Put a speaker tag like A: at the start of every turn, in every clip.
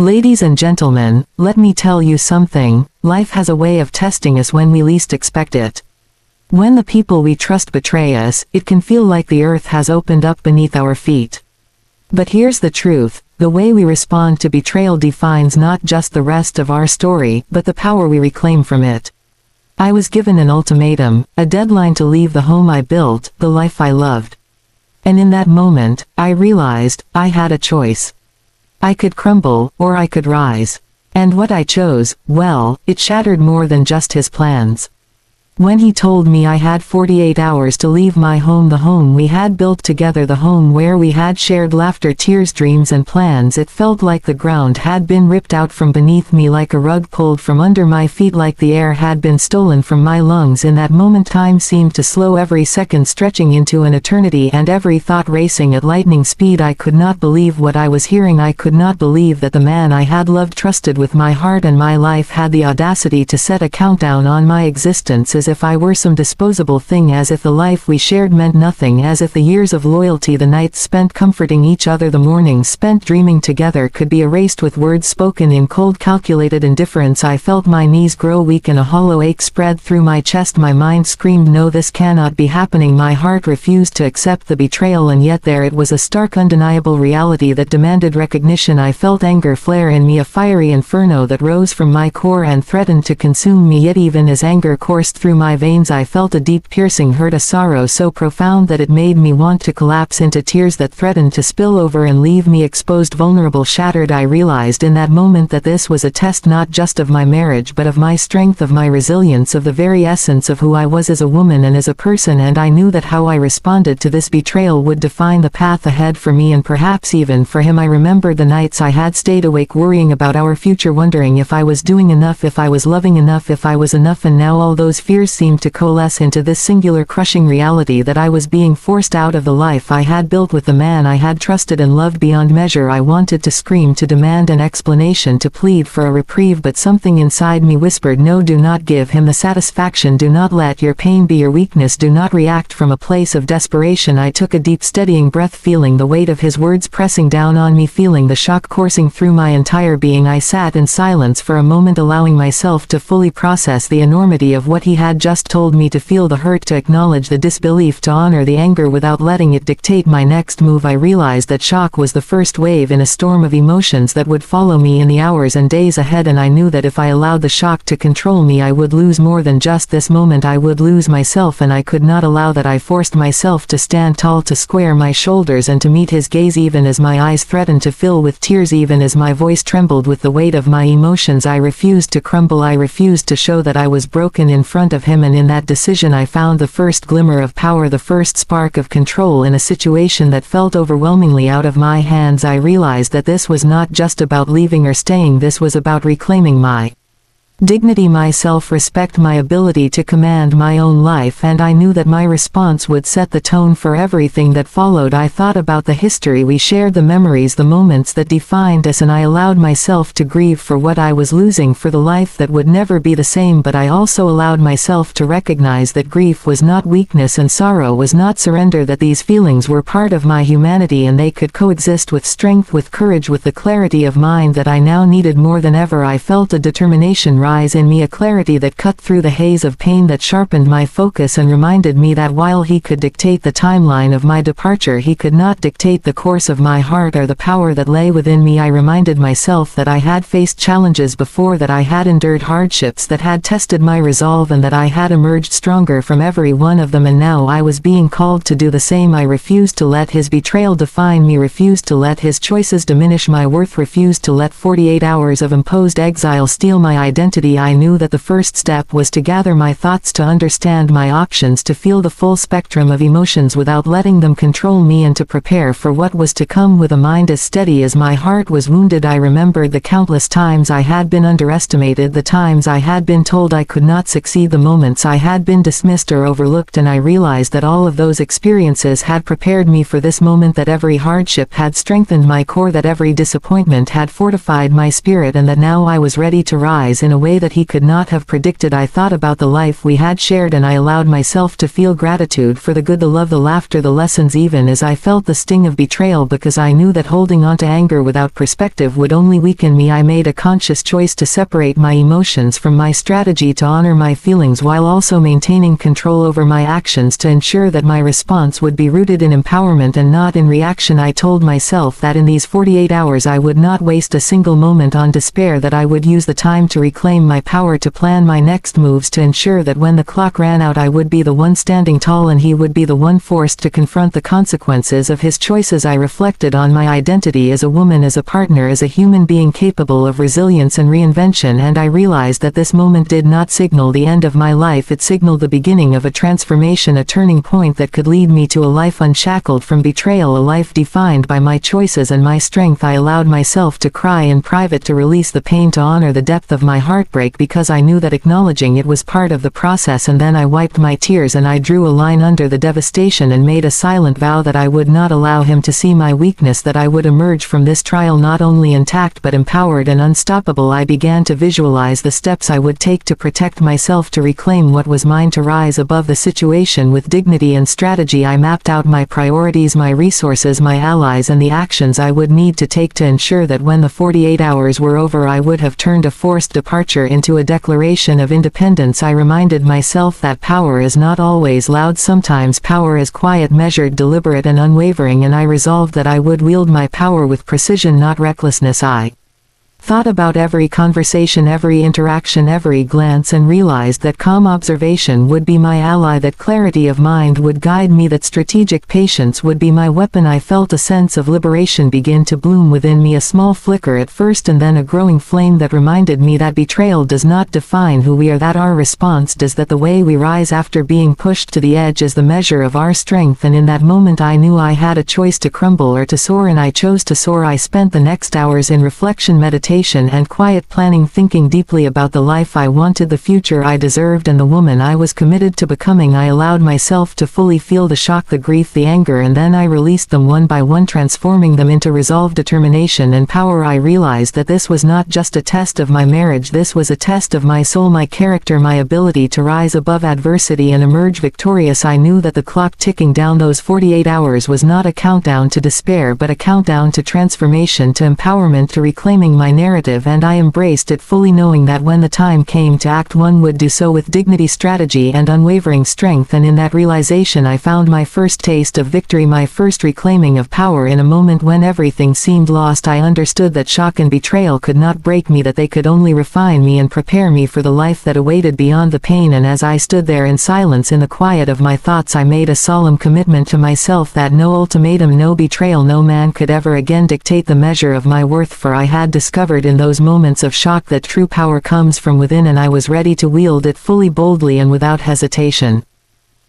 A: Ladies and gentlemen, let me tell you something, life has a way of testing us when we least expect it. When the people we trust betray us, it can feel like the earth has opened up beneath our feet. But here's the truth, the way we respond to betrayal defines not just the rest of our story, but the power we reclaim from it. I was given an ultimatum, a deadline to leave the home I built, the life I loved. And in that moment, I realized, I had a choice. I could crumble, or I could rise. And what I chose, well, it shattered more than just his plans. When he told me I had 48 hours to leave my home, the home we had built together, the home where we had shared laughter, tears, dreams and plans, it felt like the ground had been ripped out from beneath me, like a rug pulled from under my feet, like the air had been stolen from my lungs. In that moment time seemed to slow, every second stretching into an eternity and every thought racing at lightning speed. I could not believe what I was hearing. I could not believe that the man I had loved, trusted with my heart and my life, had the audacity to set a countdown on my existence, as if I were some disposable thing, as if the life we shared meant nothing, as if the years of loyalty, the nights spent comforting each other, the mornings spent dreaming together, could be erased with words spoken in cold, calculated indifference. I felt my knees grow weak and a hollow ache spread through my chest. My mind screamed, no, this cannot be happening. My heart refused to accept the betrayal, and yet there it was, a stark, undeniable reality that demanded recognition. I felt anger flare in me, a fiery inferno that rose from my core and threatened to consume me. Yet even as anger coursed through my veins, I felt a deep, piercing hurt, a sorrow so profound that it made me want to collapse into tears that threatened to spill over and leave me exposed, vulnerable, shattered. I realized in that moment that this was a test not just of my marriage but of my strength, of my resilience, of the very essence of who I was as a woman and as a person, and I knew that how I responded to this betrayal would define the path ahead for me and perhaps even for him. I remembered the nights I had stayed awake worrying about our future, wondering if I was doing enough, if I was loving enough, if I was enough, and now all those fears seemed to coalesce into this singular, crushing reality that I was being forced out of the life I had built with the man I had trusted and loved beyond measure. I wanted to scream, to demand an explanation, to plead for a reprieve, but something inside me whispered, no, do not give him the satisfaction, do not let your pain be your weakness, do not react from a place of desperation. I took a deep, steadying breath, feeling the weight of his words pressing down on me, feeling the shock coursing through my entire being. I sat in silence for a moment, allowing myself to fully process the enormity of what he had just told me, to feel the hurt, to acknowledge the disbelief, to honor the anger without letting it dictate my next move. I realized that shock was the first wave in a storm of emotions that would follow me in the hours and days ahead, and I knew that if I allowed the shock to control me, I would lose more than just this moment. I would lose myself, and I could not allow that. I forced myself to stand tall, to square my shoulders and to meet his gaze, even as my eyes threatened to fill with tears, even as my voice trembled with the weight of my emotions. I refused to crumble. I refused to show that I was broken in front of him, and in that decision I found the first glimmer of power, the first spark of control in a situation that felt overwhelmingly out of my hands. I realized that this was not just about leaving or staying, this was about reclaiming my dignity, my self-respect, my ability to command my own life, and I knew that my response would set the tone for everything that followed. I thought about the history we shared, the memories, the moments that defined us, and I allowed myself to grieve for what I was losing, for the life that would never be the same. But I also allowed myself to recognize that grief was not weakness and sorrow was not surrender, that these feelings were part of my humanity and they could coexist with strength, with courage, with the clarity of mind that I now needed more than ever. I felt a determination rise in me, a clarity that cut through the haze of pain, that sharpened my focus and reminded me that while he could dictate the timeline of my departure, he could not dictate the course of my heart or the power that lay within me. I reminded myself that I had faced challenges before, that I had endured hardships that had tested my resolve, and that I had emerged stronger from every one of them, and now I was being called to do the same. I refused to let his betrayal define me, refused to let his choices diminish my worth, refused to let 48 hours of imposed exile steal my identity. I knew that the first step was to gather my thoughts, to understand my options, to feel the full spectrum of emotions without letting them control me, and to prepare for what was to come with a mind as steady as my heart was wounded. I remembered the countless times I had been underestimated, the times I had been told I could not succeed, the moments I had been dismissed or overlooked, and I realized that all of those experiences had prepared me for this moment, that every hardship had strengthened my core, that every disappointment had fortified my spirit, and that now I was ready to rise in a way that he could not have predicted. I thought about the life we had shared, and I allowed myself to feel gratitude for the good, the love, the laughter, the lessons, even as I felt the sting of betrayal, because I knew that holding on to anger without perspective would only weaken me. I made a conscious choice to separate my emotions from my strategy, to honor my feelings while also maintaining control over my actions, to ensure that my response would be rooted in empowerment and not in reaction. I told myself that in these 48 hours I would not waste a single moment on despair, that I would use the time to reclaim my power, to plan my next moves, to ensure that when the clock ran out I would be the one standing tall and he would be the one forced to confront the consequences of his choices. I reflected on my identity as a woman, as a partner, as a human being capable of resilience and reinvention, and I realized that this moment did not signal the end of my life. It signaled the beginning of a transformation, a turning point that could lead me to a life unshackled from betrayal, a life defined by my choices and my strength. I allowed myself to cry in private, to release the pain, to honor the depth of my heartbreak, because I knew that acknowledging it was part of the process. And then I wiped my tears and I drew a line under the devastation and made a silent vow that I would not allow him to see my weakness, that I would emerge from this trial not only intact but empowered and unstoppable. I began to visualize the steps I would take to protect myself, to reclaim what was mine, to rise above the situation with dignity and strategy. I mapped out my priorities, my resources, my allies, and the actions I would need to take to ensure that when the 48 hours were over I would have turned a forced departure into a declaration of independence. I reminded myself that power is not always loud, sometimes power is quiet, measured, deliberate, and unwavering, and I resolved that I would wield my power with precision, not recklessness. I thought about every conversation, every interaction, every glance, and realized that calm observation would be my ally, that clarity of mind would guide me, that strategic patience would be my weapon. I felt a sense of liberation begin to bloom within me, a small flicker at first and then a growing flame that reminded me that betrayal does not define who we are, that our response does, that the way we rise after being pushed to the edge is the measure of our strength. And in that moment I knew I had a choice, to crumble or to soar, and I chose to soar. I spent the next hours in reflection, meditation, and quiet planning, thinking deeply about the life I wanted, the future I deserved, and the woman I was committed to becoming. I allowed myself to fully feel the shock, the grief, the anger, and then I released them one by one, transforming them into resolve, determination, and power. I realized that this was not just a test of my marriage, this was a test of my soul, my character, my ability to rise above adversity and emerge victorious. I knew that the clock ticking down those 48 hours was not a countdown to despair, but a countdown to transformation, to empowerment, to reclaiming my narrative, and I embraced it fully, knowing that when the time came to act one would do so with dignity, strategy, and unwavering strength. And in that realization I found my first taste of victory, my first reclaiming of power. In a moment when everything seemed lost, I understood that shock and betrayal could not break me, that they could only refine me and prepare me for the life that awaited beyond the pain. And as I stood there in silence, in the quiet of my thoughts, I made a solemn commitment to myself that no ultimatum, no betrayal, no man could ever again dictate the measure of my worth, for I had discovered in those moments of shock that true power comes from within, and I was ready to wield it fully, boldly, and without hesitation.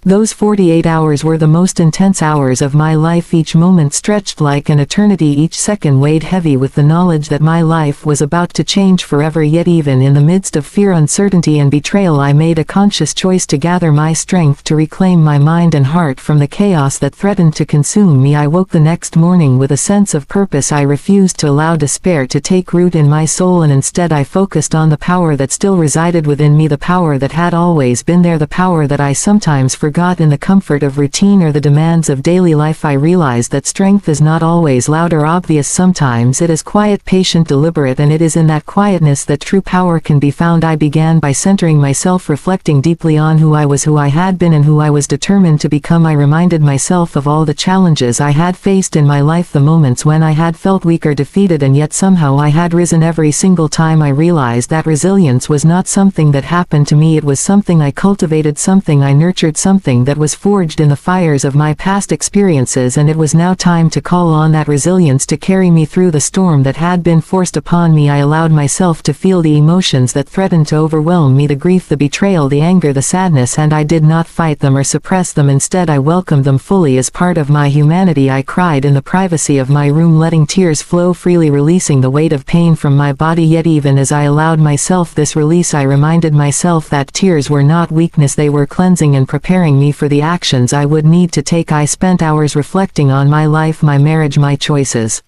A: Those 48 hours were the most intense hours of my life. Each moment stretched like an eternity, each second weighed heavy with the knowledge that my life was about to change forever. Yet even in the midst of fear, uncertainty, and betrayal, I made a conscious choice to gather my strength, to reclaim my mind and heart from the chaos that threatened to consume me. I woke the next morning with a sense of purpose. I refused to allow despair to take root in my soul, and instead I focused on the power that still resided within me, the power that had always been there, the power that I sometimes forgot in the comfort of routine or the demands of daily life. I realized that strength is not always loud or obvious. Sometimes it is quiet, patient, deliberate, and it is in that quietness that true power can be found. I began by centering myself, reflecting deeply on who I was, who I had been, and who I was determined to become. I reminded myself of all the challenges I had faced in my life, the moments when I had felt weak or defeated, and yet somehow I had risen every single time. I realized that resilience was not something that happened to me, it was something I cultivated, something I nurtured, something that was forged in the fires of my past experiences, and it was now time to call on that resilience to carry me through the storm that had been forced upon me. I allowed myself to feel the emotions that threatened to overwhelm me, the grief, the betrayal, the anger, the sadness, and I did not fight them or suppress them. Instead, I welcomed them fully as part of my humanity. I cried in the privacy of my room, letting tears flow freely, releasing the weight of pain from my body. Yet even as I allowed myself this release, I reminded myself that tears were not weakness, they were cleansing and preparing me for the actions I would need to take. I spent hours reflecting on my life, my marriage, my choices.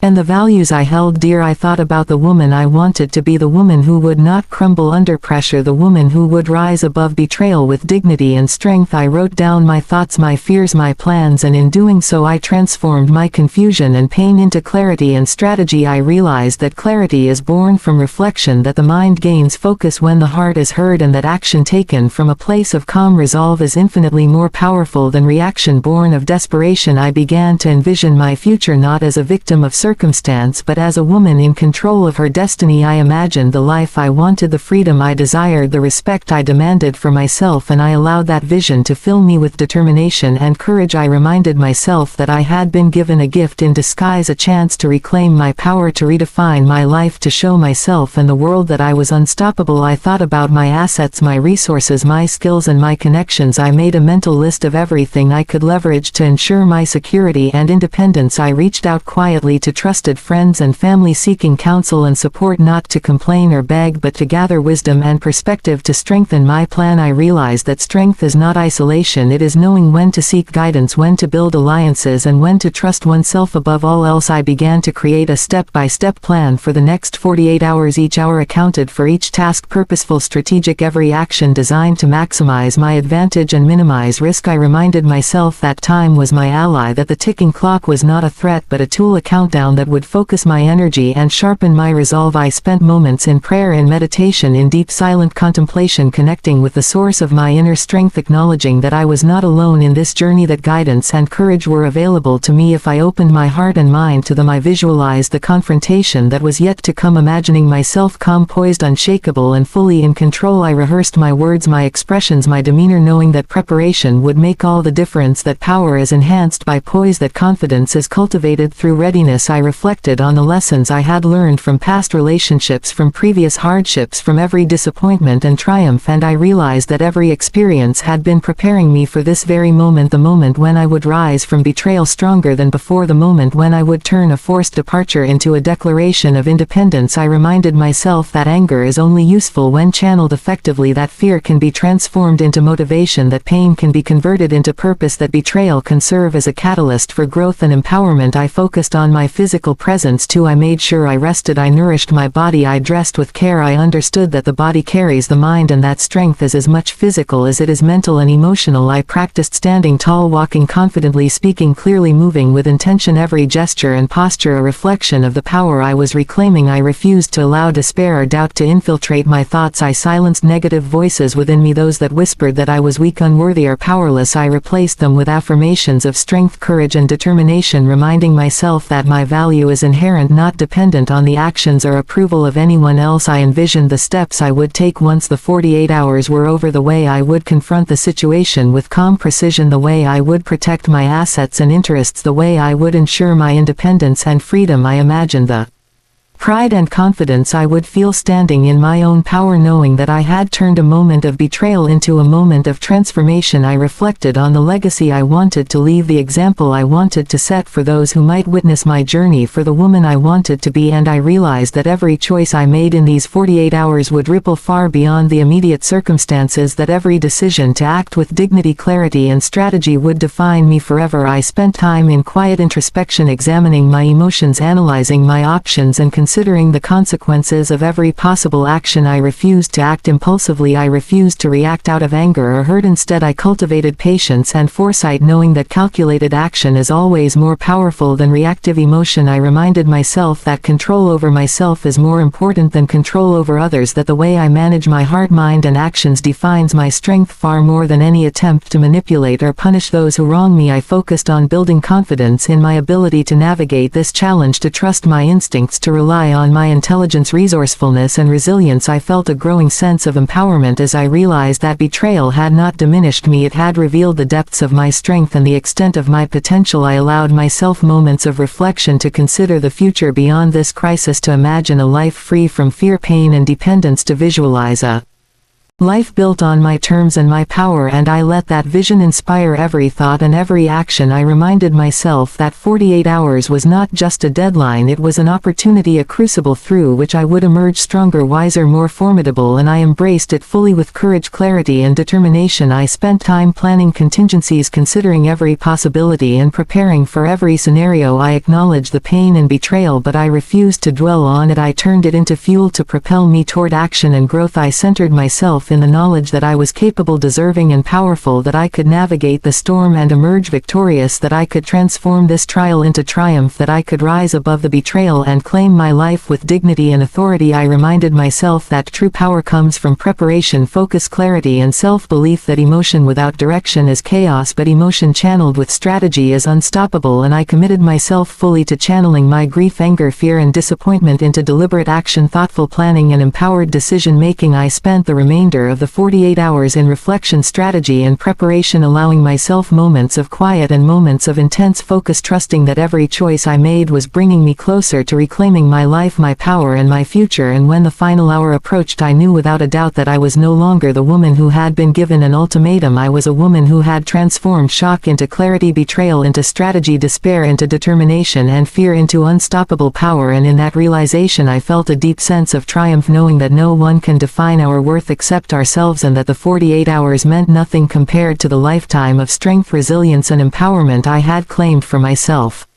A: and the values I held dear. I thought about the woman I wanted to be, the woman who would not crumble under pressure, the woman who would rise above betrayal with dignity and strength. I wrote down my thoughts, my fears, my plans, and in doing so I transformed my confusion and pain into clarity and strategy. I realized that clarity is born from reflection, that the mind gains focus when the heart is heard, and that action taken from a place of calm resolve is infinitely more powerful than reaction born of desperation. I began to envision my future not as a victim of circumstance but as a woman in control of her destiny. I imagined the life I wanted, the freedom I desired, the respect I demanded for myself, and I allowed that vision to fill me with determination and courage. I reminded myself that I had been given a gift in disguise, a chance to reclaim my power, to redefine my life, to show myself and the world that I was unstoppable. I thought about my assets, my resources, my skills, and my connections. I made a mental list of everything I could leverage to ensure my security and independence. I reached out quietly to trusted friends and family, seeking counsel and support, not to complain or beg but to gather wisdom and perspective to strengthen my plan. I realized that strength is not isolation, it is knowing when to seek guidance, when to build alliances, and when to trust oneself above all else. I began to create a step-by-step plan for the next 48 hours. Each hour accounted for, each task purposeful, strategic, every action designed to maximize my advantage and minimize risk. I reminded myself that time was my ally, that the ticking clock was not a threat but a tool, a countdown that would focus my energy and sharpen my resolve. I spent moments in prayer, in meditation, in deep silent contemplation, connecting with the source of my inner strength, acknowledging that I was not alone in this journey, that guidance and courage were available to me if I opened my heart and mind to them. I visualized the confrontation that was yet to come, imagining myself calm, poised, unshakable, and fully in control. I rehearsed my words, my expressions, my demeanor, knowing that preparation would make all the difference, that power is enhanced by poise, that confidence is cultivated through readiness. I reflected on the lessons I had learned from past relationships, from previous hardships, from every disappointment and triumph, and I realized that every experience had been preparing me for this very moment, the moment when I would rise from betrayal stronger than before, the moment when I would turn a forced departure into a declaration of independence. I reminded myself that anger is only useful when channeled effectively, that fear can be transformed into motivation, that pain can be converted into purpose, that betrayal can serve as a catalyst for growth and empowerment. I focused on my physical presence too. I made sure I rested, I nourished my body, I dressed with care. I understood that the body carries the mind and that strength is as much physical as it is mental and emotional. I practiced standing tall, walking confidently, speaking clearly, moving with intention, every gesture and posture a reflection of the power I was reclaiming. I refused to allow despair or doubt to infiltrate my thoughts. I silenced negative voices within me, those that whispered that I was weak, unworthy, or powerless. I replaced them with affirmations of strength, courage, and determination, reminding myself that my value is inherent, not dependent on the actions or approval of anyone else. I envisioned the steps I would take once the 48 hours were over, the way I would confront the situation with calm precision, the way I would protect my assets and interests, the way I would ensure my independence and freedom. I imagined the pride and confidence I would feel standing in my own power, knowing that I had turned a moment of betrayal into a moment of transformation. I reflected on the legacy I wanted to leave, the example I wanted to set for those who might witness my journey, for the woman I wanted to be, and I realized that every choice I made in these 48 hours would ripple far beyond the immediate circumstances, that every decision to act with dignity, clarity, and strategy would define me forever. I spent time in quiet introspection, examining my emotions, analyzing my options, and considering the consequences of every possible action. I refused to act impulsively. I refused to react out of anger or hurt. Instead, I cultivated patience and foresight, knowing that calculated action is always more powerful than reactive emotion. I reminded myself that control over myself is more important than control over others, that the way I manage my heart, mind, and actions defines my strength far more than any attempt to manipulate or punish those who wrong me. I focused on building confidence in my ability to navigate this challenge, to trust my instincts, to rely on my intelligence, resourcefulness, and resilience. I felt a growing sense of empowerment as I realized that betrayal had not diminished me, it had revealed the depths of my strength and the extent of my potential. I allowed myself moments of reflection, to consider the future beyond this crisis, to imagine a life free from fear, pain, and dependence, to visualize a Life built on my terms and my power, and I let that vision inspire every thought and every action. I reminded myself that 48 hours was not just a deadline, it was an opportunity, a crucible through which I would emerge stronger, wiser, more formidable, and I embraced it fully with courage, clarity, and determination. I spent time planning contingencies, considering every possibility and preparing for every scenario. I acknowledged the pain and betrayal, but I refused to dwell on it. I turned it into fuel to propel me toward action and growth. I centered myself in the knowledge that I was capable, deserving, and powerful, that I could navigate the storm and emerge victorious, that I could transform this trial into triumph, that I could rise above the betrayal and claim my life with dignity and authority. I reminded myself that true power comes from preparation, focus, clarity, and self-belief, that emotion without direction is chaos, but emotion channeled with strategy is unstoppable, and I committed myself fully to channeling my grief, anger, fear, and disappointment into deliberate action, thoughtful planning, and empowered decision-making. I spent the remainder of the 48 hours in reflection, strategy, and preparation, allowing myself moments of quiet and moments of intense focus, trusting that every choice I made was bringing me closer to reclaiming my life, my power, and my future. And when the final hour approached, I knew without a doubt that I was no longer the woman who had been given an ultimatum. I was a woman who had transformed shock into clarity, betrayal into strategy, despair into determination, and fear into unstoppable power. And in that realization I felt a deep sense of triumph, knowing that no one can define our worth except ourselves, and that the 48 hours meant nothing compared to the lifetime of strength, resilience, and empowerment I had claimed for myself.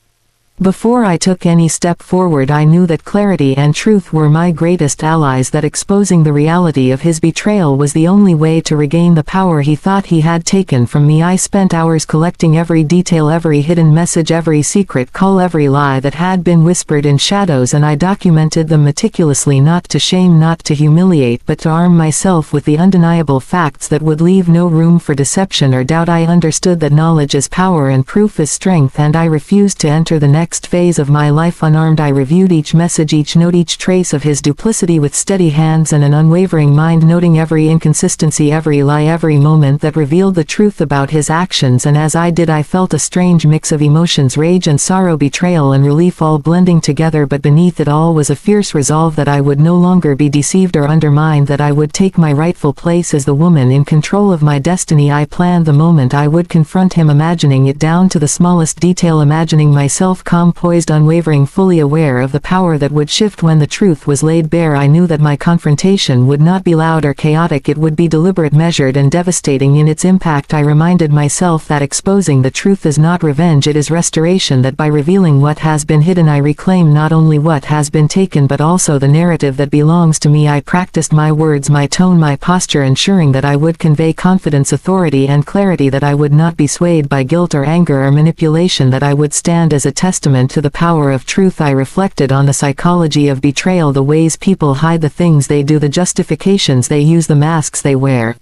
A: Before I took any step forward, I knew that clarity and truth were my greatest allies, that exposing the reality of his betrayal was the only way to regain the power he thought he had taken from me. I spent hours collecting every detail, every hidden message, every secret call, every lie that had been whispered in shadows, and I documented them meticulously, not to shame, not to humiliate, but to arm myself with the undeniable facts that would leave no room for deception or doubt. I understood that knowledge is power and proof is strength, and I refused to enter the next phase of my life unarmed. I reviewed each message, each note, each trace of his duplicity with steady hands and an unwavering mind, noting every inconsistency, every lie, every moment that revealed the truth about his actions. And as I did, I felt a strange mix of emotions, rage and sorrow, betrayal and relief, all blending together. But beneath it all was a fierce resolve that I would no longer be deceived or undermined, that I would take my rightful place as the woman in control of my destiny. I planned the moment I would confront him, imagining it down to the smallest detail, imagining myself calm, poised, unwavering, fully aware of the power that would shift when the truth was laid bare. I knew that my confrontation would not be loud or chaotic, it would be deliberate, measured, and devastating in its impact. I reminded myself that exposing the truth is not revenge, it is restoration, that by revealing what has been hidden I reclaim not only what has been taken but also the narrative that belongs to me. I practiced my words, my tone, my posture, ensuring that I would convey confidence, authority, and clarity, that I would not be swayed by guilt or anger or manipulation, that I would stand as a testament to the power of truth. I reflected on the psychology of betrayal, the ways people hide the things they do, the justifications they use, the masks they wear.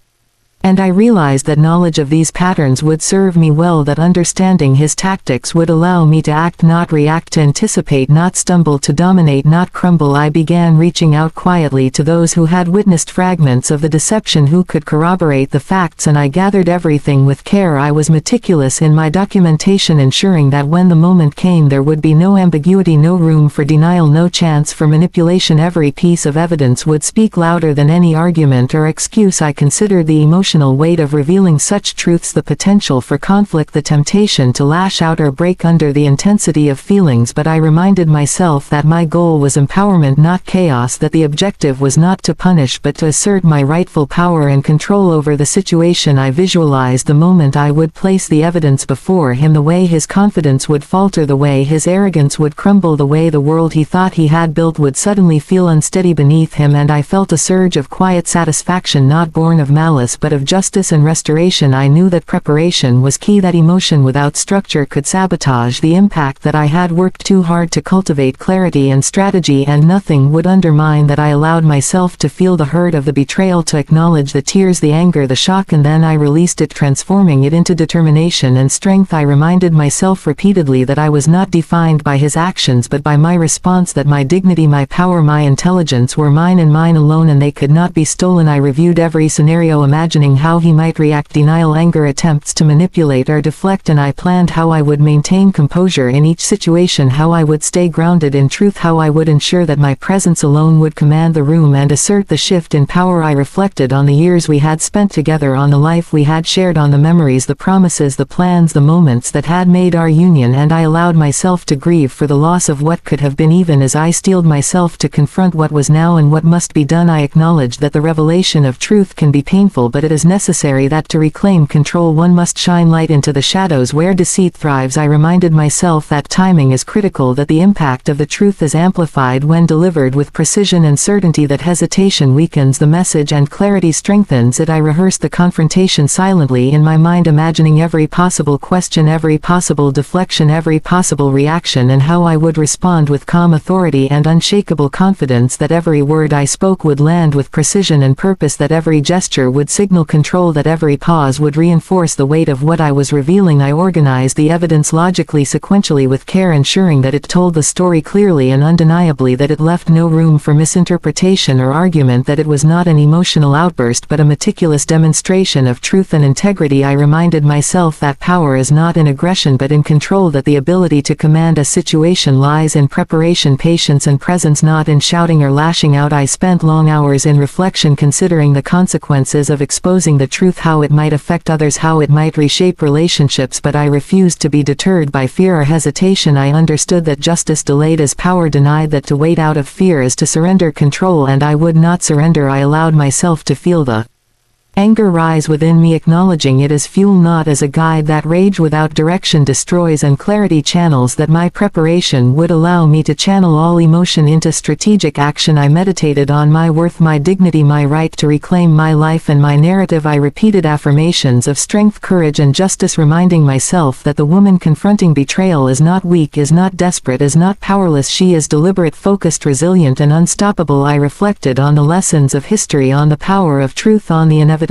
A: And I realized that knowledge of these patterns would serve me well, that understanding his tactics would allow me to act, not react, to anticipate, not stumble, to dominate, not crumble. I began reaching out quietly to those who had witnessed fragments of the deception, who could corroborate the facts, and I gathered everything with care. I was meticulous in my documentation, ensuring that when the moment came there would be no ambiguity, no room for denial, no chance for manipulation. Every piece of evidence would speak louder than any argument or excuse. I considered the emotional weight of revealing such truths, the potential for conflict, the temptation to lash out or break under the intensity of feelings, but I reminded myself that my goal was empowerment, not chaos, that the objective was not to punish but to assert my rightful power and control over the situation. I visualized the moment I would place the evidence before him, the way his confidence would falter, the way his arrogance would crumble, the way the world he thought he had built would suddenly feel unsteady beneath him, and I felt a surge of quiet satisfaction, not born of malice but of justice and restoration. I knew that preparation was key, that emotion without structure could sabotage the impact that I had worked too hard to cultivate, clarity and strategy, and nothing would undermine that. I allowed myself to feel the hurt of the betrayal, to acknowledge the tears, the anger, the shock, and then I released it, transforming it into determination and strength. I reminded myself repeatedly that I was not defined by his actions but by my response, that my dignity, my power, my intelligence were mine and mine alone, and they could not be stolen. I reviewed every scenario, imagining imagining how he might react, denial, anger, attempts to manipulate or deflect, and I planned how I would maintain composure in each situation, how I would stay grounded in truth, how I would ensure that my presence alone would command the room and assert the shift in power. I reflected on the years we had spent together, on the life we had shared, on the memories, the promises, the plans, the moments that had made our union, and I allowed myself to grieve for the loss of what could have been, even as I steeled myself to confront what was now and what must be done. I acknowledged that the revelation of truth can be painful, but it is necessary that to reclaim control one must shine light into the shadows where deceit thrives. I reminded myself that timing is critical, that the impact of the truth is amplified when delivered with precision and certainty, that hesitation weakens the message and clarity strengthens it. I rehearsed the confrontation silently in my mind, imagining every possible question, every possible deflection, every possible reaction, and how I would respond with calm authority and unshakable confidence, that every word I spoke would land with precision and purpose, that every gesture would signal control, that every pause would reinforce the weight of what I was revealing. I organized the evidence logically, sequentially, with care, ensuring that it told the story clearly and undeniably, that it left no room for misinterpretation or argument, that it was not an emotional outburst but a meticulous demonstration of truth and integrity. I reminded myself that power is not in aggression but in control, that the ability to command a situation lies in preparation, patience, and presence, not in shouting or lashing out. I spent long hours in reflection, considering the consequences of exposing the truth, how it might affect others, how it might reshape relationships, but I refused to be deterred by fear or hesitation. I understood that justice delayed is power denied, that to wait out of fear is to surrender control, and I would not surrender. I allowed myself to feel the anger rise within me, acknowledging it as fuel, not as a guide, that rage without direction destroys, and clarity channels, that my preparation would allow me to channel all emotion into strategic action. I meditated on my worth, my dignity, my right to reclaim my life and my narrative. I repeated affirmations of strength, courage, and justice, reminding myself that the woman confronting betrayal is not weak, is not desperate, is not powerless. She is deliberate, focused, resilient, and unstoppable. I reflected on the lessons of history, on the power of truth, on the inevitability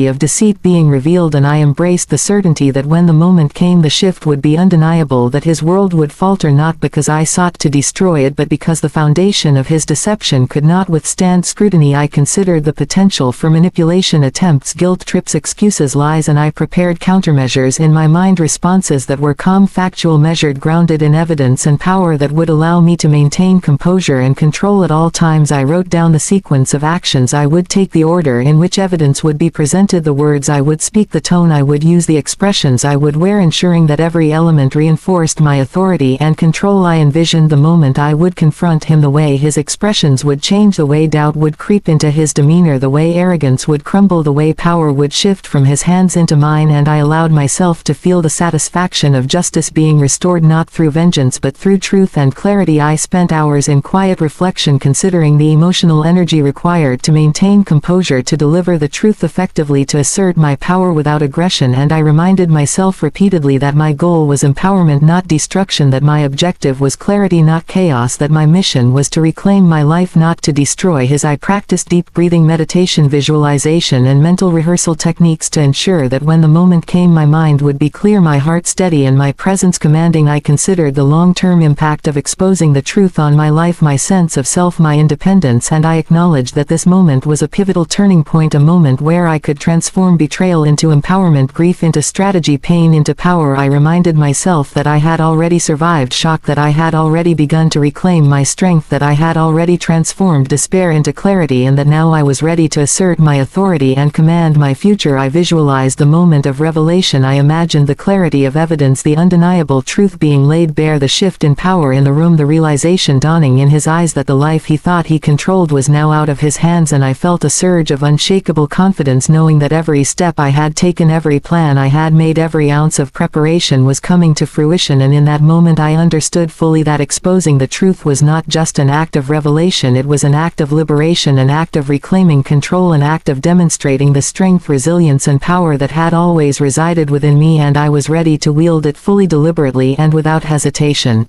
A: of deceit being revealed, and I embraced the certainty that when the moment came the shift would be undeniable, that his world would falter not because I sought to destroy it but because the foundation of his deception could not withstand scrutiny. I considered the potential for manipulation, attempts, guilt trips, excuses, lies, and I prepared countermeasures in my mind, responses that were calm, factual, measured, grounded in evidence and power, that would allow me to maintain composure and control at all times. I wrote down the sequence of actions I would take, the order in which evidence would be presented, the words I would speak, the tone I would use, the expressions I would wear, ensuring that every element reinforced my authority and control. I envisioned the moment I would confront him, the way his expressions would change, the way doubt would creep into his demeanor, the way arrogance would crumble, the way power would shift from his hands into mine, and I allowed myself to feel the satisfaction of justice being restored, not through vengeance but through truth and clarity. I spent hours in quiet reflection, considering the emotional energy required to maintain composure, to deliver the truth effectively, to assert my power without aggression, and I reminded myself repeatedly that my goal was empowerment, not destruction, that my objective was clarity, not chaos, that my mission was to reclaim my life, not to destroy his. I practiced deep breathing, meditation, visualization, and mental rehearsal techniques to ensure that when the moment came my mind would be clear, my heart steady, and my presence commanding. I considered the long-term impact of exposing the truth on my life, my sense of self, my independence, and I acknowledged that this moment was a pivotal turning point, a moment where I could transform betrayal into empowerment, grief into strategy, pain into power. I reminded myself that I had already survived shock, that I had already begun to reclaim my strength, that I had already transformed despair into clarity, and that now I was ready to assert my authority and command my future. I visualized the moment of revelation. I imagined the clarity of evidence, the undeniable truth being laid bare, the shift in power in the room, the realization dawning in his eyes that the life he thought he controlled was now out of his hands, and I felt a surge of unshakable confidence, knowing that every step I had taken, every plan I had made, every ounce of preparation was coming to fruition. And in that moment I understood fully that exposing the truth was not just an act of revelation, it was an act of liberation, an act of reclaiming control, an act of demonstrating the strength, resilience, and power that had always resided within me, and I was ready to wield it fully, deliberately, and without hesitation.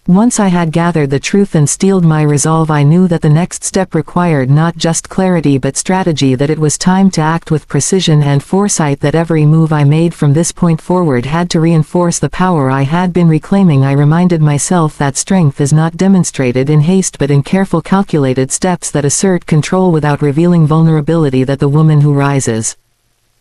A: Once I had gathered the truth and steeled my resolve, I knew that the next step required not just clarity but strategy, that it was time to act with precision and foresight, that every move I made from this point forward had to reinforce the power I had been reclaiming. I reminded myself that strength is not demonstrated in haste but in careful, calculated steps that assert control without revealing vulnerability, that the woman who rises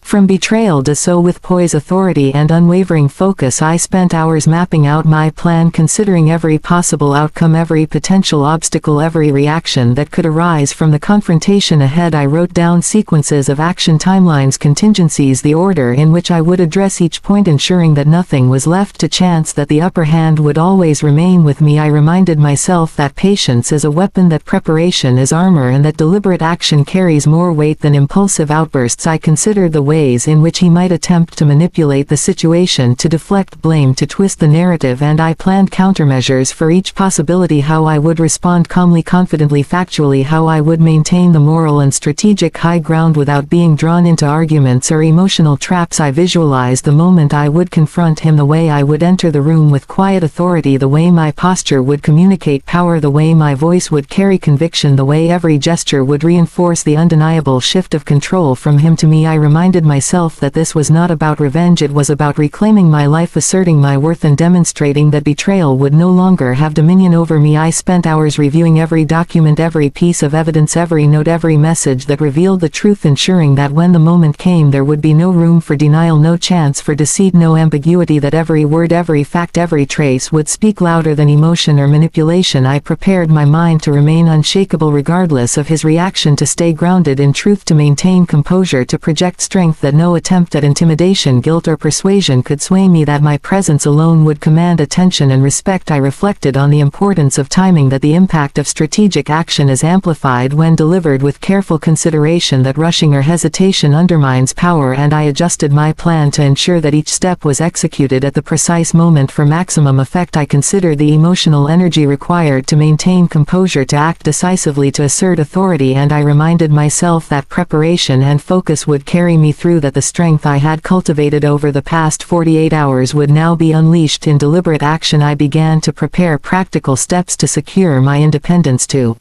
A: From betrayal to so with poise, authority and unwavering focus I spent hours mapping out my plan, considering every possible outcome, every potential obstacle, every reaction that could arise from the confrontation ahead. I wrote down sequences of action, timelines, contingencies, the order in which I would address each point, ensuring that nothing was left to chance, that the upper hand would always remain with me. I reminded myself that patience is a weapon, that preparation is armor, and that deliberate action carries more weight than impulsive outbursts. I considered the ways in which he might attempt to manipulate the situation, to deflect blame, to twist the narrative, and I planned countermeasures for each possibility: how I would respond calmly, confidently, factually, how I would maintain the moral and strategic high ground without being drawn into arguments or emotional traps. I visualized the moment I would confront him, the way I would enter the room with quiet authority, the way my posture would communicate power, the way my voice would carry conviction, the way every gesture would reinforce the undeniable shift of control from him to me. I reminded myself that this was not about revenge, it was about reclaiming my life, asserting my worth, and demonstrating that betrayal would no longer have dominion over me. I spent hours reviewing every document, every piece of evidence, every note, every message that revealed the truth, ensuring that when the moment came there would be no room for denial, no chance for deceit, no ambiguity, that every word, every fact, every trace would speak louder than emotion or manipulation. I prepared my mind to remain unshakable regardless of his reaction, to stay grounded in truth, to maintain composure, to project strength, that no attempt at intimidation, guilt or persuasion could sway me, that my presence alone would command attention and respect. I reflected on the importance of timing, that the impact of strategic action is amplified when delivered with careful consideration, that rushing or hesitation undermines power, and I adjusted my plan to ensure that each step was executed at the precise moment for maximum effect. I considered the emotional energy required to maintain composure, to act decisively, to assert authority, and I reminded myself that preparation and focus would carry me through, that the strength I had cultivated over the past 48 hours would now be unleashed in deliberate action. I began to prepare practical steps to secure my independence, to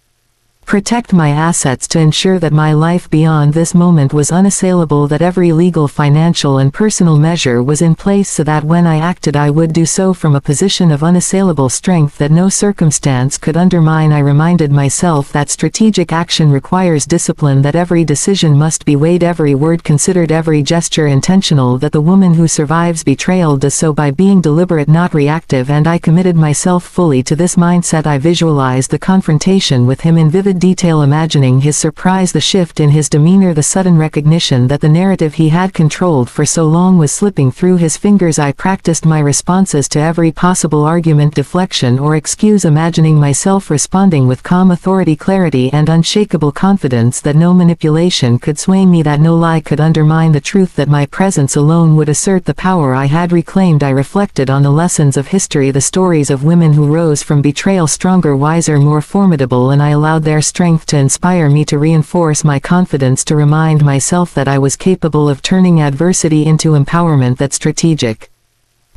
A: protect my assets, to ensure that my life beyond this moment was unassailable, that every legal, financial and personal measure was in place so that when I acted I would do so from a position of unassailable strength that no circumstance could undermine. I reminded myself that strategic action requires discipline, that every decision must be weighed, every word considered, every gesture intentional, that the woman who survives betrayal does so by being deliberate, not reactive, and I committed myself fully to this mindset. I visualized the confrontation with him in vivid detail, imagining his surprise, the shift in his demeanor, the sudden recognition that the narrative he had controlled for so long was slipping through his fingers. I practiced my responses to every possible argument, deflection or excuse, imagining myself responding with calm authority, clarity and unshakable confidence, that no manipulation could sway me, that no lie could undermine the truth, that my presence alone would assert the power I had reclaimed. I reflected on the lessons of history, the stories of women who rose from betrayal stronger, wiser, more formidable, and I allowed their strength to inspire me, to reinforce my confidence, to remind myself that I was capable of turning adversity into empowerment, that strategic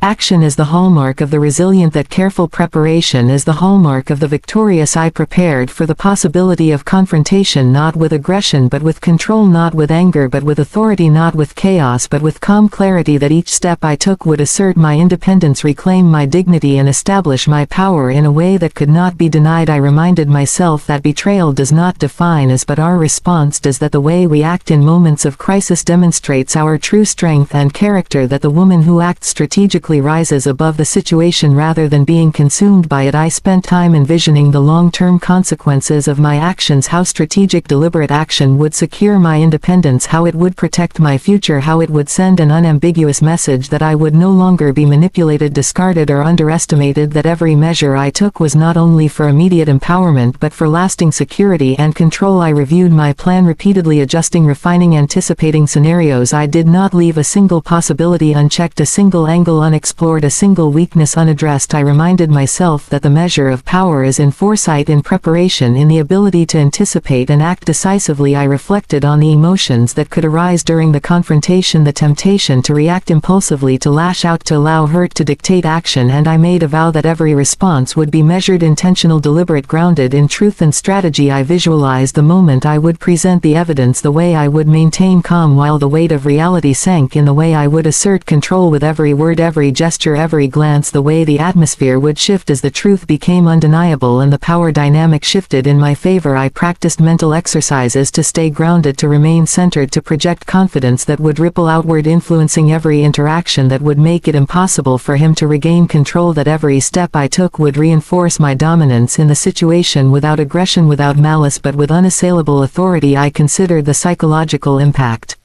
A: action is the hallmark of the resilient, that careful preparation is the hallmark of the victorious. I prepared for the possibility of confrontation, not with aggression but with control, not with anger but with authority, not with chaos but with calm clarity, that each step I took would assert my independence, reclaim my dignity and establish my power in a way that could not be denied. I reminded myself that betrayal does not define us but our response does, that the way we act in moments of crisis demonstrates our true strength and character, that the woman who acts strategically rises above the situation rather than being consumed by it. I spent time envisioning the long-term consequences of my actions, how strategic, deliberate action would secure my independence, how it would protect my future, how it would send an unambiguous message that I would no longer be manipulated, discarded or underestimated, that every measure I took was not only for immediate empowerment but for lasting security and control. I reviewed my plan repeatedly, adjusting, refining, anticipating scenarios. I did not leave a single possibility unchecked, a single angle unexplored, a single weakness unaddressed. I reminded myself that the measure of power is in foresight, in preparation, in the ability to anticipate and act decisively. I reflected on the emotions that could arise during the confrontation, the temptation to react impulsively, to lash out, to allow hurt to dictate action, and I made a vow that every response would be measured, intentional, deliberate, grounded in truth and strategy. I visualized the moment I would present the evidence, the way I would maintain calm while the weight of reality sank in, the way I would assert control with every word, every every gesture, every glance, the way the atmosphere would shift as the truth became undeniable and the power dynamic shifted in my favor. I practiced mental exercises to stay grounded, to remain centered, to project confidence that would ripple outward, influencing every interaction, that would make it impossible for him to regain control, that every step I took would reinforce my dominance in the situation, without aggression, without malice, but with unassailable authority. I considered the psychological impact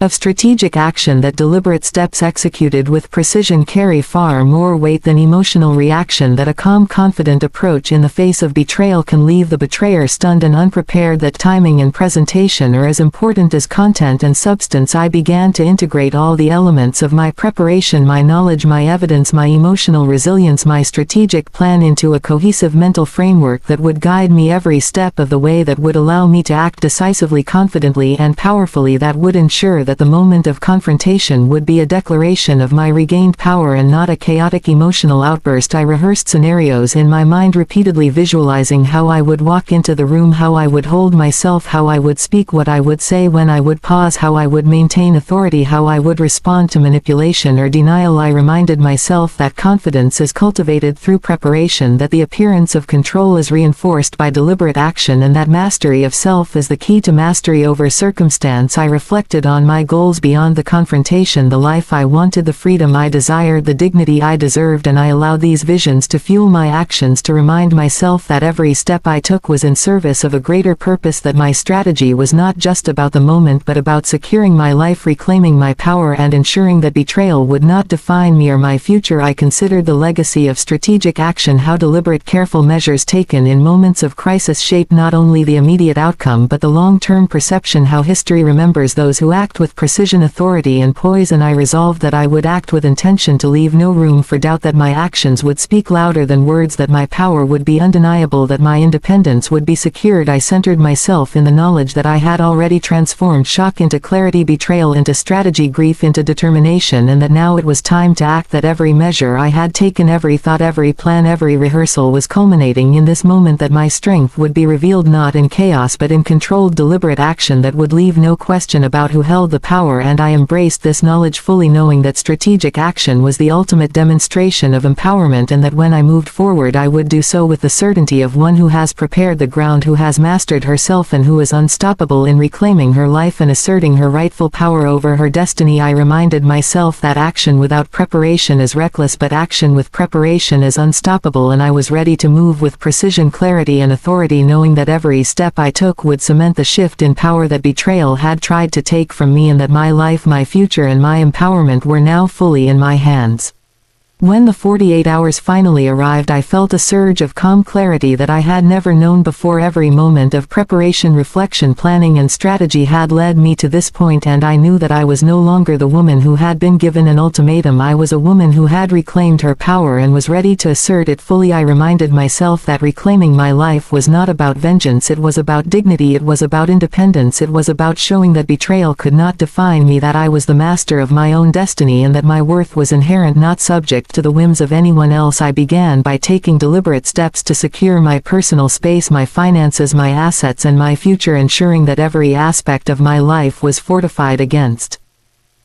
A: of strategic action, that deliberate steps executed with precision carry far more weight than emotional reaction, that a calm, confident approach in the face of betrayal can leave the betrayer stunned and unprepared, that timing and presentation are as important as content and substance. I began to integrate all the elements of my preparation, my knowledge, my evidence, my emotional resilience, my strategic plan into a cohesive mental framework that would guide me every step of the way, that would allow me to act decisively, confidently, and powerfully, that would ensure that the moment of confrontation would be a declaration of my regained power and not a chaotic emotional outburst. I rehearsed scenarios in my mind, repeatedly visualizing how I would walk into the room, how I would hold myself, how I would speak, what I would say, when I would pause, how I would maintain authority, how I would respond to manipulation or denial. I reminded myself that confidence is cultivated through preparation, that the appearance of control is reinforced by deliberate action, and that mastery of self is the key to mastery over circumstance. I reflected on my goals beyond the confrontation, the life I wanted, the freedom I desired, the dignity I deserved, and I allowed these visions to fuel my actions, to remind myself that every step I took was in service of a greater purpose, that my strategy was not just about the moment but about securing my life, reclaiming my power, and ensuring that betrayal would not define me or my future. I considered the legacy of strategic action, how deliberate, careful measures taken in moments of crisis shape not only the immediate outcome but the long-term perception, how history remembers those who act with precision, authority, and poise. And I resolved that I would act with intention, to leave no room for doubt, that my actions would speak louder than words, that my power would be undeniable, that my independence would be secured. I centered myself in the knowledge that I had already transformed shock into clarity, betrayal into strategy, grief into determination, and that now it was time to act, that every measure I had taken, every thought, every plan, every rehearsal was culminating in this moment, that my strength would be revealed not in chaos but in controlled, deliberate action that would leave no question about who held the power. And I embraced this knowledge fully, knowing that strategic action was the ultimate demonstration of empowerment, and that when I moved forward I would do so with the certainty of one who has prepared the ground, who has mastered herself, and who is unstoppable in reclaiming her life and asserting her rightful power over her destiny. I reminded myself that action without preparation is reckless, but action with preparation is unstoppable, and I was ready to move with precision, clarity, and authority, knowing that every step I took would cement the shift in power that betrayal had tried to take from me, and that my life, my future, and my empowerment were now fully in my hands. When the 48 hours finally arrived, I felt a surge of calm clarity that I had never known before. Every moment of preparation, reflection, planning, and strategy had led me to this point, and I knew that I was no longer the woman who had been given an ultimatum. I was a woman who had reclaimed her power and was ready to assert it fully. I reminded myself that reclaiming my life was not about vengeance, it was about dignity, it was about independence, it was about showing that betrayal could not define me, that I was the master of my own destiny, and that my worth was inherent, not subject to the whims of anyone else. I began by taking deliberate steps to secure my personal space, my finances, my assets, and my future, ensuring that every aspect of my life was fortified against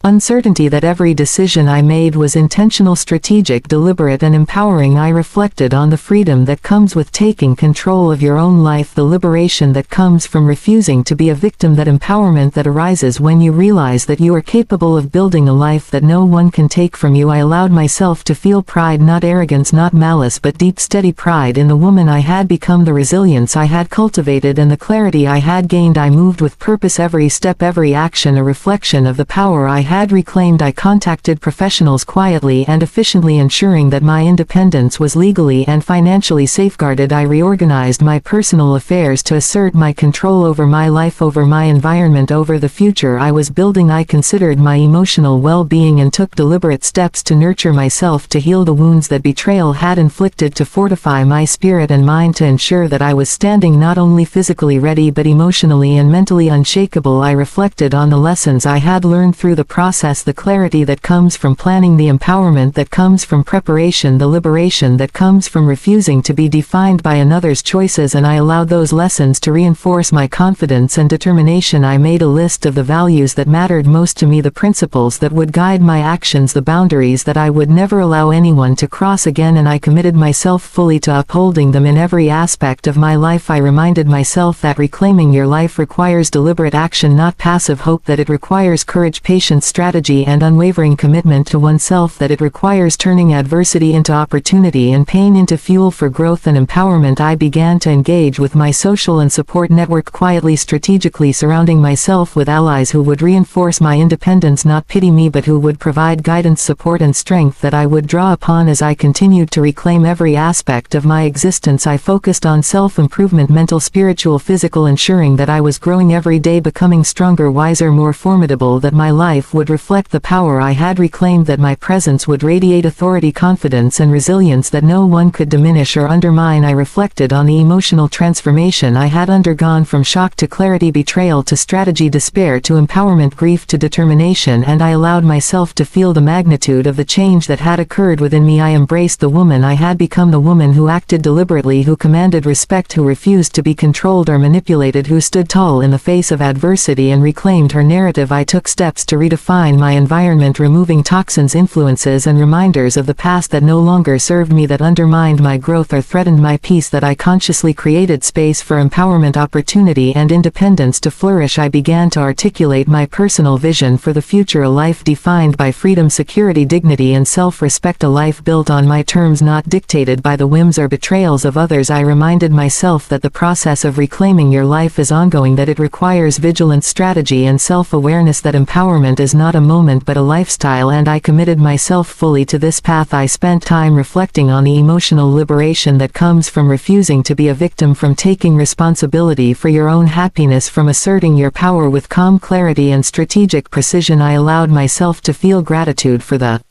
A: uncertainty, that every decision I made was intentional, strategic, deliberate, and empowering. I reflected on the freedom that comes with taking control of your own life, the liberation that comes from refusing to be a victim, that empowerment that arises when you realize that you are capable of building a life that no one can take from you. I allowed myself to feel pride, not arrogance, not malice, but deep, steady pride in the woman I had become, the resilience I had cultivated, and the clarity I had gained. I moved with purpose, every step, every action a reflection of the power I had reclaimed. I contacted professionals quietly and efficiently, ensuring that my independence was legally and financially safeguarded. I reorganized my personal affairs to assert my control over my life, over my environment, over the future I was building. I considered my emotional well-being and took deliberate steps to nurture myself, to heal the wounds that betrayal had inflicted, to fortify my spirit and mind, to ensure that I was standing not only physically ready but emotionally and mentally unshakable. I reflected on the lessons I had learned through the process, the clarity that comes from planning, the empowerment that comes from preparation, the liberation that comes from refusing to be defined by another's choices, and I allowed those lessons to reinforce my confidence and determination. I made a list of the values that mattered most to me, the principles that would guide my actions, the boundaries that I would never allow anyone to cross again, and I committed myself fully to upholding them in every aspect of my life. I reminded myself that reclaiming your life requires deliberate action, not passive hope, that it requires courage, patience, strategy, and unwavering commitment to oneself, that it requires turning adversity into opportunity and pain into fuel for growth and empowerment. I began to engage with my social and support network quietly, strategically, surrounding myself with allies who would reinforce my independence, not pity me, but who would provide guidance, support, and strength that I would draw upon as I continued to reclaim every aspect of my existence. I focused on self-improvement, mental, spiritual, physical, ensuring that I was growing every day, becoming stronger, wiser, more formidable, that my life would reflect the power I had reclaimed, that my presence would radiate authority, confidence, and resilience that no one could diminish or undermine. I reflected on the emotional transformation I had undergone, from shock to clarity, betrayal to strategy, despair to empowerment, grief to determination, and I allowed myself to feel the magnitude of the change that had occurred within me. I embraced the woman I had become, the woman who acted deliberately, who commanded respect, who refused to be controlled or manipulated, who stood tall in the face of adversity and reclaimed her narrative. I took steps to redefine my environment, removing toxins, influences, and reminders of the past that no longer served me, that undermined my growth or threatened my peace, that I consciously created space for empowerment, opportunity, and independence to flourish. I began to articulate my personal vision for the future, a life defined by freedom, security, dignity, and self-respect, a life built on my terms, not dictated by the whims or betrayals of others. I reminded myself that the process of reclaiming your life is ongoing, that it requires vigilance, strategy, and self-awareness, that empowerment is not a moment but a lifestyle, and I committed myself fully to this path. I spent time reflecting on the emotional liberation that comes from refusing to be a victim, from taking responsibility for your own happiness, from asserting your power with calm clarity and strategic precision. I allowed myself to feel gratitude for the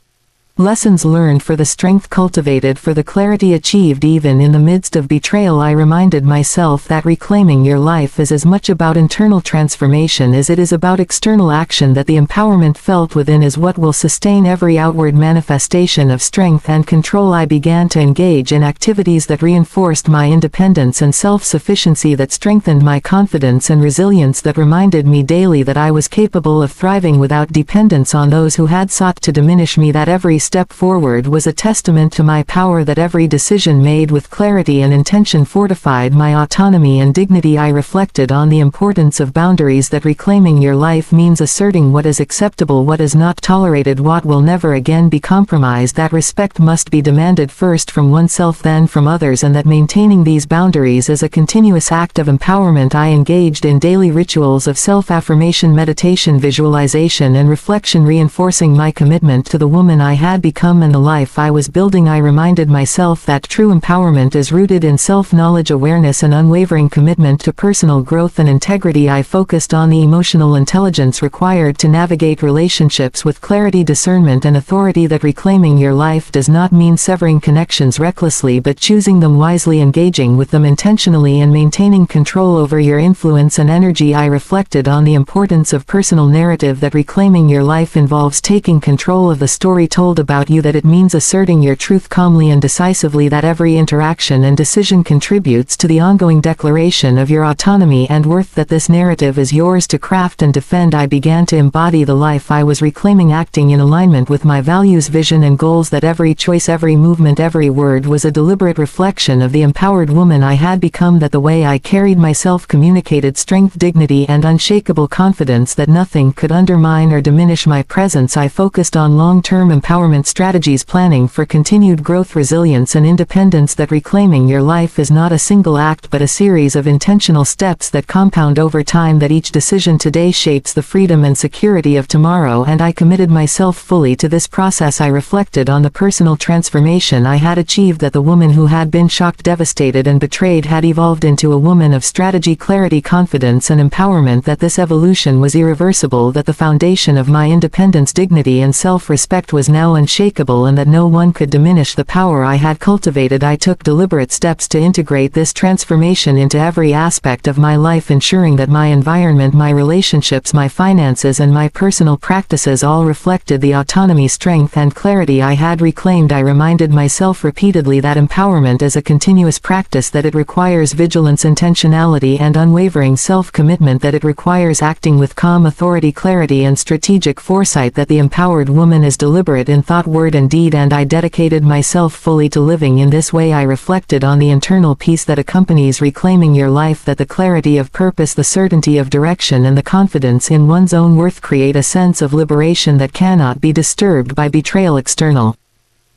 A: lessons learned, for the strength cultivated, for the clarity achieved. Even in the midst of betrayal, I reminded myself that reclaiming your life is as much about internal transformation as it is about external action, that the empowerment felt within is what will sustain every outward manifestation of strength and control. I began to engage in activities that reinforced my independence and self-sufficiency, that strengthened my confidence and resilience, that reminded me daily that I was capable of thriving without dependence on those who had sought to diminish me, that every step forward was a testament to my power, that every decision made with clarity and intention fortified my autonomy and dignity. I reflected on the importance of boundaries, that reclaiming your life means asserting what is acceptable, what is not tolerated, what will never again be compromised, that respect must be demanded first from oneself, then from others, and that maintaining these boundaries is a continuous act of empowerment. I engaged in daily rituals of self-affirmation, meditation, visualization, and reflection, reinforcing my commitment to the woman I had become and the life I was building. I reminded myself that true empowerment is rooted in self-knowledge, awareness, and unwavering commitment to personal growth and integrity. I focused on the emotional intelligence required to navigate relationships with clarity, discernment, and authority, that reclaiming your life does not mean severing connections recklessly, but choosing them wisely, engaging with them intentionally, and maintaining control over your influence and energy. I reflected on the importance of personal narrative, that reclaiming your life involves taking control of the story told about you, that it means asserting your truth calmly and decisively, that every interaction and decision contributes to the ongoing declaration of your autonomy and worth, that this narrative is yours to craft and defend. I began to embody the life I was reclaiming, acting in alignment with my values, vision, and goals, that every choice, every movement, every word was a deliberate reflection of the empowered woman I had become, that the way I carried myself communicated strength, dignity, and unshakable confidence, that nothing could undermine or diminish my presence. I focused on long-term empowerment strategies, planning for continued growth, resilience, and independence, that reclaiming your life is not a single act but a series of intentional steps that compound over time, that each decision today shapes the freedom and security of tomorrow, and I committed myself fully to this process. I reflected on the personal transformation I had achieved, that the woman who had been shocked, devastated, and betrayed had evolved into a woman of strategy, clarity, confidence, and empowerment, that this evolution was irreversible, that the foundation of my independence, dignity, and self-respect was now unshakable and that no one could diminish the power I had cultivated. I took deliberate steps to integrate this transformation into every aspect of my life, ensuring that my environment, my relationships, my finances and my personal practices all reflected the autonomy, strength and clarity I had reclaimed. I reminded myself repeatedly that empowerment is a continuous practice, that it requires vigilance, intentionality and unwavering self-commitment, that it requires acting with calm authority, clarity and strategic foresight, that the empowered woman is deliberate in thought, word and deed, and I dedicated myself fully to living in this way. I reflected on the internal peace that accompanies reclaiming your life, that the clarity of purpose, the certainty of direction and the confidence in one's own worth create a sense of liberation that cannot be disturbed by betrayal, external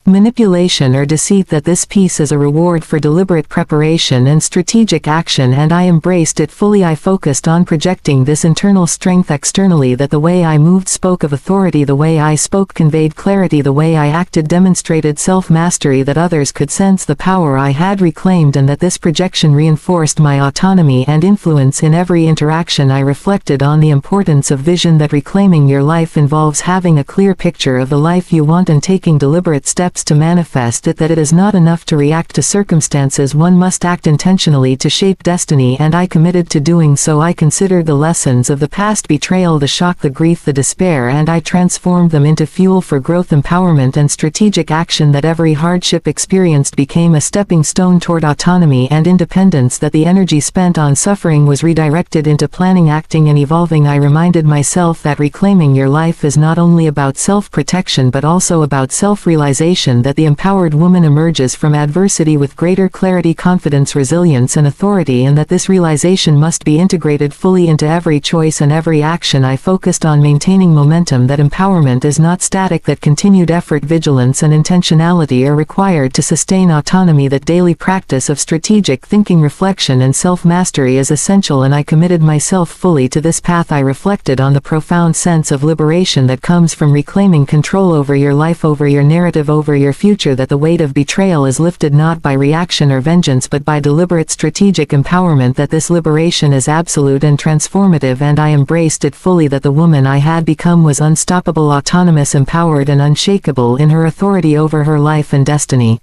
A: manipulation or deceit, that this peace is a reward for deliberate preparation and strategic action, and I embraced it fully. I focused on projecting this internal strength externally, that the way I moved spoke of authority, the way I spoke conveyed clarity, the way I acted demonstrated self-mastery, that others could sense the power I had reclaimed, and that this projection reinforced my autonomy and influence in every interaction. I reflected on the importance of vision, that reclaiming your life involves having a clear picture of the life you want and taking deliberate steps to manifest it, that it is not enough to react to circumstances, one must act intentionally to shape destiny, and I committed to doing so. I considered the lessons of the past betrayal, the shock, the grief, the despair, and I transformed them into fuel for growth, empowerment and strategic action, that every hardship experienced became a stepping stone toward autonomy and independence, that the energy spent on suffering was redirected into planning, acting and evolving. I reminded myself that reclaiming your life is not only about self-protection but also about self-realization, that the empowered woman emerges from adversity with greater clarity, confidence, resilience and authority, and that this realization must be integrated fully into every choice and every action. I focused on maintaining momentum, that empowerment is not static, that continued effort, vigilance and intentionality are required to sustain autonomy, that daily practice of strategic thinking, reflection and self-mastery is essential, and I committed myself fully to this path. I reflected on the profound sense of liberation that comes from reclaiming control over your life, over your narrative, over your future, that the weight of betrayal is lifted not by reaction or vengeance but by deliberate strategic empowerment, that this liberation is absolute and transformative, and I embraced it fully, that the woman I had become was unstoppable, autonomous, empowered and unshakable in her authority over her life and destiny.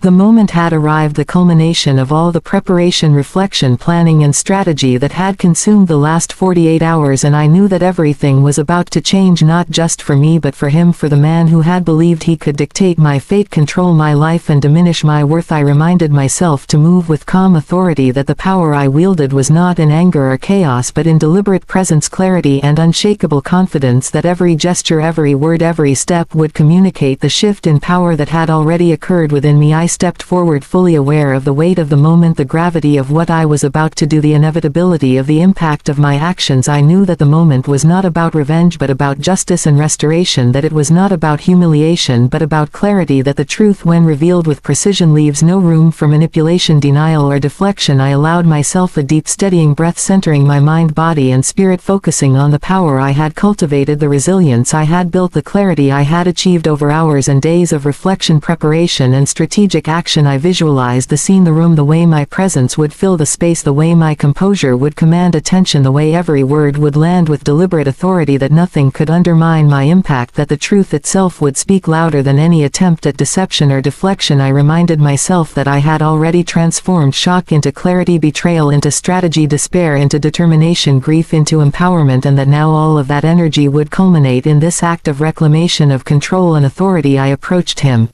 A: The moment had arrived, the culmination of all the preparation, reflection, planning and strategy that had consumed the last 48 hours, and I knew that everything was about to change, not just for me but for him, for the man who had believed he could dictate my fate, control my life and diminish my worth. I reminded myself to move with calm authority, that the power I wielded was not in anger or chaos but in deliberate presence, clarity and unshakable confidence, that every gesture, every word, every step would communicate the shift in power that had already occurred within me. I stepped forward fully aware of the weight of the moment, the gravity of what I was about to do, the inevitability of the impact of my actions. I knew that the moment was not about revenge but about justice and restoration, that it was not about humiliation but about clarity, that the truth when revealed with precision leaves no room for manipulation, denial or deflection. I allowed myself a deep steadying breath, centering my mind, body and spirit, focusing on the power I had cultivated, the resilience I had built, the clarity I had achieved over hours and days of reflection, preparation and strategic action. I visualized the scene, the room, the way my presence would fill the space, the way my composure would command attention, the way every word would land with deliberate authority, that nothing could undermine my impact, that the truth itself would speak louder than any attempt at deception or deflection. I reminded myself that I had already transformed shock into clarity, betrayal into strategy, despair into determination, grief into empowerment, and that now all of that energy would culminate in this act of reclamation of control and authority. I approached him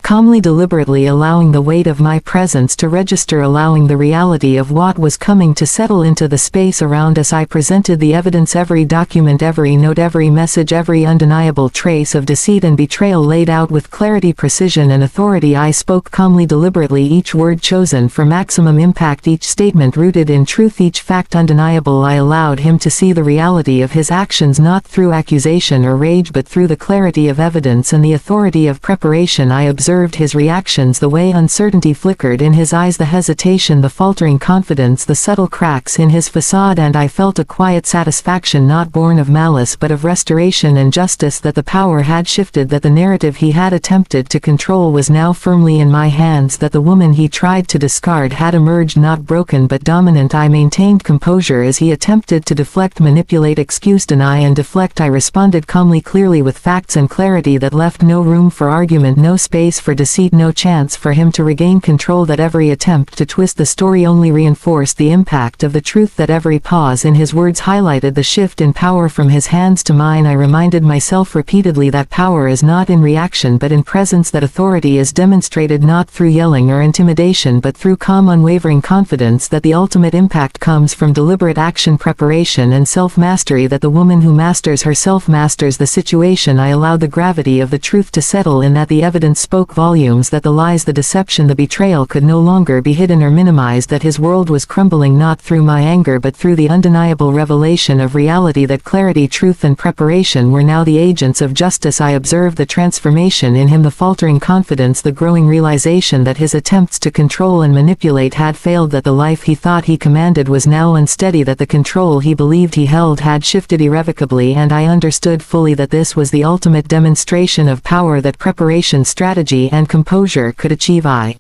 A: calmly, deliberately, allowing the weight of my presence to register, allowing the reality of what was coming to settle into the space around us. I presented the evidence, every document, every note, every message, every undeniable trace of deceit and betrayal laid out with clarity, precision and authority. I spoke calmly, deliberately, each word chosen for maximum impact, each statement rooted in truth, each fact undeniable. I allowed him to see the reality of his actions not through accusation or rage but through the clarity of evidence and the authority of preparation. I observed observed his reactions, the way uncertainty flickered in his eyes, the hesitation, the faltering confidence, the subtle cracks in his facade, and I felt a quiet satisfaction not born of malice but of restoration and justice, that the power had shifted, that the narrative he had attempted to control was now firmly in my hands, that the woman he tried to discard had emerged not broken but dominant. I maintained composure as he attempted to deflect, manipulate, excuse, deny and deflect. I responded calmly, clearly, with facts and clarity that left no room for argument, no space for deceit, no chance for him to regain control, that every attempt to twist the story only reinforced the impact of the truth, that every pause in his words highlighted the shift in power from his hands to mine. I reminded myself repeatedly that power is not in reaction but in presence, that authority is demonstrated not through yelling or intimidation but through calm, unwavering confidence, that the ultimate impact comes from deliberate action, preparation and self-mastery, that the woman who masters herself masters the situation. I allowed the gravity of the truth to settle in, that the evidence spoke volumes, that the lies, the deception, the betrayal could no longer be hidden or minimized, that his world was crumbling not through my anger but through the undeniable revelation of reality, that clarity, truth and preparation were now the agents of justice. I observed the transformation in him, the faltering confidence, the growing realization that his attempts to control and manipulate had failed, that the life he thought he commanded was now unsteady, that the control he believed he held had shifted irrevocably, and I understood fully that this was the ultimate demonstration of power that preparation, strategy and composure could achieve. I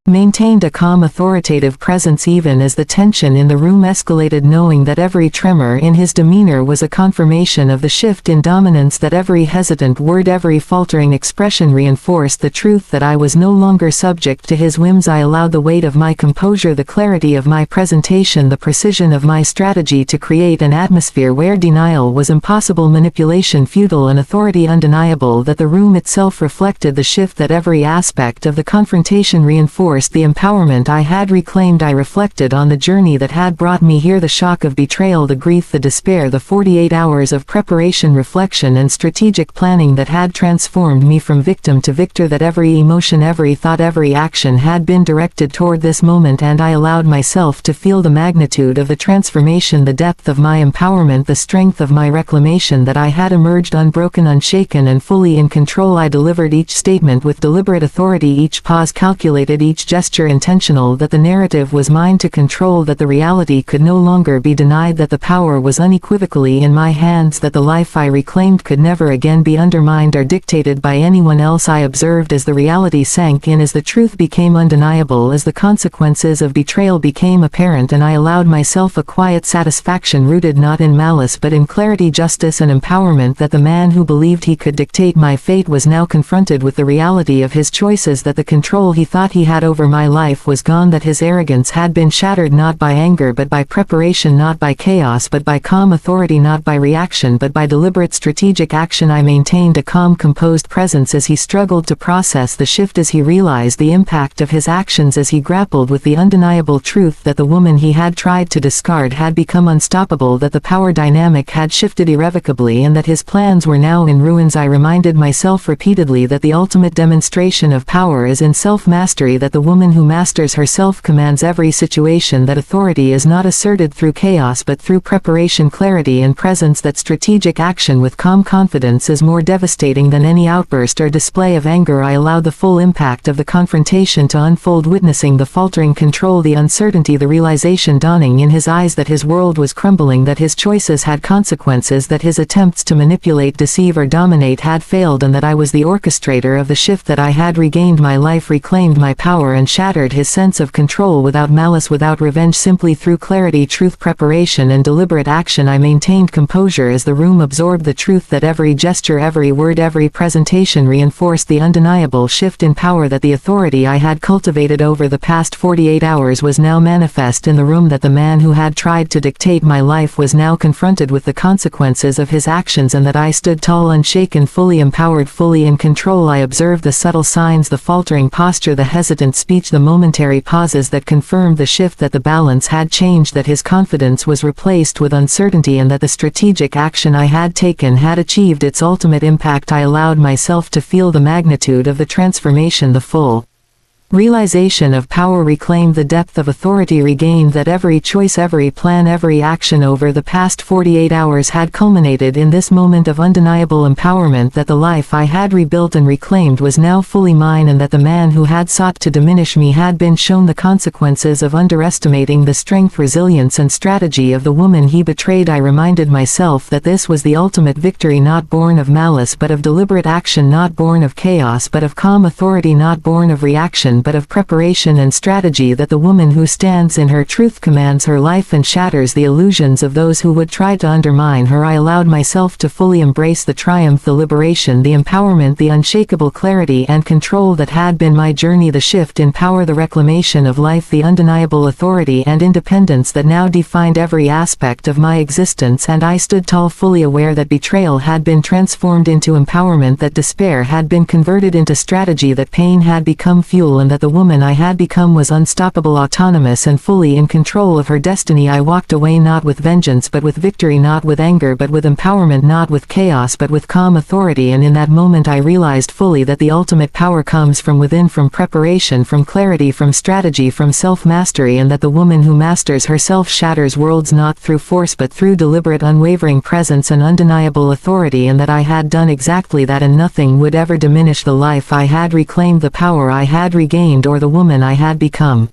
A: maintained a calm, authoritative presence even as the tension in the room escalated, knowing that every tremor in his demeanor was a confirmation of the shift in dominance, that every hesitant word, every faltering expression reinforced the truth that I was no longer subject to his whims. I allowed the weight of my composure, the clarity of my presentation, the precision of my strategy to create an atmosphere where denial was impossible, manipulation futile and authority undeniable, that the room itself reflected the shift, that every aspect of the confrontation reinforced the empowerment I had reclaimed. I reflected on the journey that had brought me here, the shock of betrayal, the grief, the despair, the 48 hours of preparation, reflection and strategic planning that had transformed me from victim to victor, that every emotion, every thought, every action had been directed toward this moment, and I allowed myself to feel the magnitude of the transformation, the depth of my empowerment, the strength of my reclamation, that I had emerged unbroken, unshaken and fully in control. I delivered each statement with deliberate authority, each pause calculated, each gesture intentional, that the narrative was mine to control, that the reality could no longer be denied, that the power was unequivocally in my hands, that the life I reclaimed could never again be undermined or dictated by anyone else. I observed as the reality sank in, as the truth became undeniable, as the consequences of betrayal became apparent, and I allowed myself a quiet satisfaction rooted not in malice but in clarity, justice and empowerment, that the man who believed he could dictate my fate was now confronted with the reality of his choices, that the control he thought he had over my life was gone, that his arrogance had been shattered not by anger but by preparation, not by chaos but by calm authority, not by reaction but by deliberate strategic action. I maintained a calm, composed presence as he struggled to process the shift, as he realized the impact of his actions, as he grappled with the undeniable truth that the woman he had tried to discard had become unstoppable, that the power dynamic had shifted irrevocably and that his plans were now in ruins. I reminded myself repeatedly that the ultimate demonstration of power is in self-mastery, that the woman who masters herself commands every situation, that authority is not asserted through chaos but through preparation, clarity and presence, that strategic action with calm confidence is more devastating than any outburst or display of anger. I allowed the full impact of the confrontation to unfold, witnessing the faltering control, the uncertainty, the realization dawning in his eyes that his world was crumbling, that his choices had consequences, that his attempts to manipulate, deceive or dominate had failed, and that I was the orchestrator of the shift, that I had regained my life, reclaimed my power and shattered his sense of control without malice, without revenge, simply through clarity, truth, preparation and deliberate action. I maintained composure as the room absorbed the truth, that every gesture, every word, every presentation reinforced the undeniable shift in power, that the authority I had cultivated over the past 48 hours was now manifest in the room, that the man who had tried to dictate my life was now confronted with the consequences of his actions, and that I stood tall, unshaken, fully empowered, fully in control. I observed the subtle signs, the faltering posture, the hesitant speech, the momentary pauses that confirmed the shift, that the balance had changed, that his confidence was replaced with uncertainty, and that the strategic action I had taken had achieved its ultimate impact. I allowed myself to feel the magnitude of the transformation, the full Realization of power reclaimed the depth of authority regained that every choice, every plan, every action over the past 48 hours had culminated in this moment of undeniable empowerment, that the life I had rebuilt and reclaimed was now fully mine, and that the man who had sought to diminish me had been shown the consequences of underestimating the strength, resilience and strategy of the woman he betrayed. I reminded myself that this was the ultimate victory, not born of malice but of deliberate action, not born of chaos but of calm authority, not born of reaction but of preparation and strategy, that the woman who stands in her truth commands her life and shatters the illusions of those who would try to undermine her. I allowed myself to fully embrace the triumph, the liberation, the empowerment, the unshakable clarity and control that had been my journey, the shift in power, the reclamation of life, the undeniable authority and independence that now defined every aspect of my existence. And I stood tall, fully aware that betrayal had been transformed into empowerment, that despair had been converted into strategy, that pain had become fuel, and that the woman I had become was unstoppable, autonomous and fully in control of her destiny. I walked away not with vengeance but with victory, not with anger but with empowerment, not with chaos but with calm authority. And in that moment I realized fully that the ultimate power comes from within, from preparation, from clarity, from strategy, from self-mastery, and that the woman who masters herself shatters worlds not through force but through deliberate, unwavering presence and undeniable authority, and that I had done exactly that, and nothing would ever diminish the life I had reclaimed, the power I had regained, or the woman I had become.